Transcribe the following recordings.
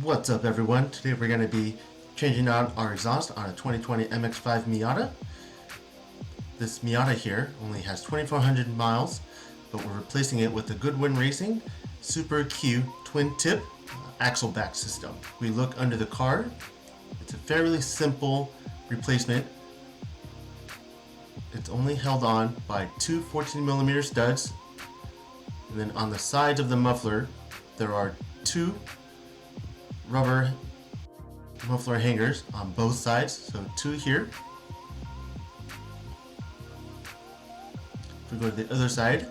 What's up everyone? Today we're going to be changing out our exhaust on a 2020 MX-5 Miata. This Miata here only has 2,400 miles, but we're replacing it with the Goodwin Racing Super Q twin tip axle back system. We look under the car. It's a fairly simple replacement. It's only held on by two 14mm studs, and then on the sides of the muffler there are two rubber muffler hangers on both sides, so two here. If we go to the other side,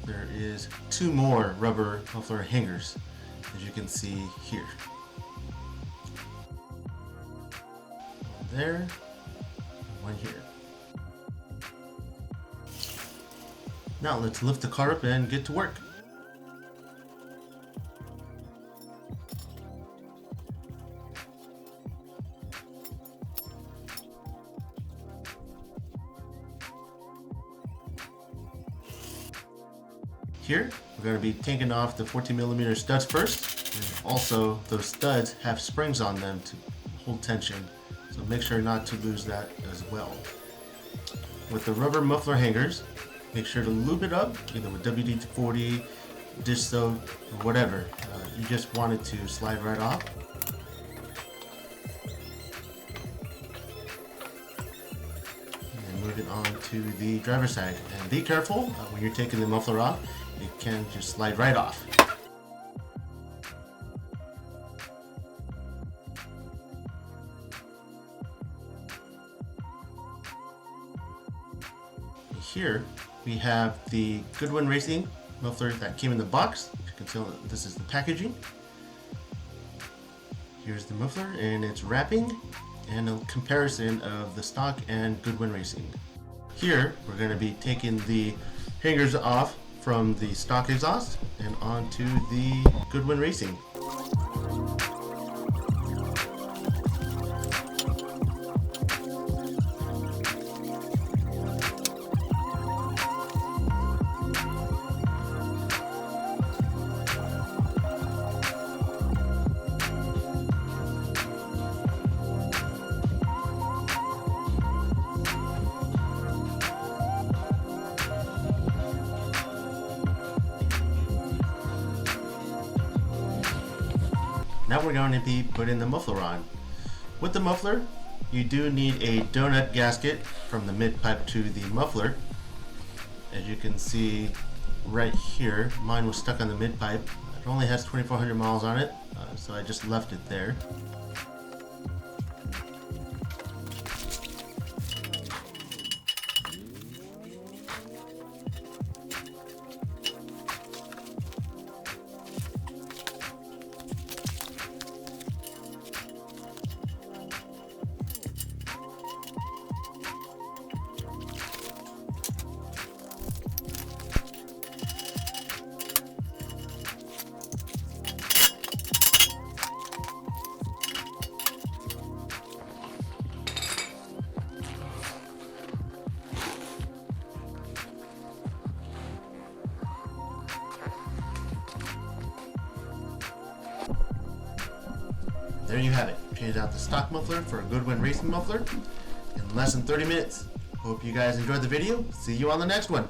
there is two more rubber muffler hangers, as you can see here. One there, and one here. Now let's lift the car up and get to work. Here, we're going to be taking off the 14mm studs first, and also those studs have springs on them to hold tension, so make sure not to lose that as well. With the rubber muffler hangers, make sure to lube it up, either with WD-40, dish soap, or whatever. You just want it to slide right off. And move it on to the driver's side. And be careful when you're taking the muffler off. It can just slide right off. Here we have the Goodwin Racing muffler that came in the box. You can tell that this is the packaging. Here's the muffler and its wrapping and a comparison of the stock and Goodwin Racing. Here we're going to be taking the hangers off from the stock exhaust and onto the Goodwin Racing. Now we're going to be putting the muffler on. With the muffler, you do need a donut gasket from the mid pipe to the muffler. As you can see right here, mine was stuck on the mid pipe. It only has 2,400 miles on it, so I just left it there. There you have it. Changed out the stock muffler for a Goodwin Racing muffler in less than 30 minutes. Hope you guys enjoyed the video. See you on the next one.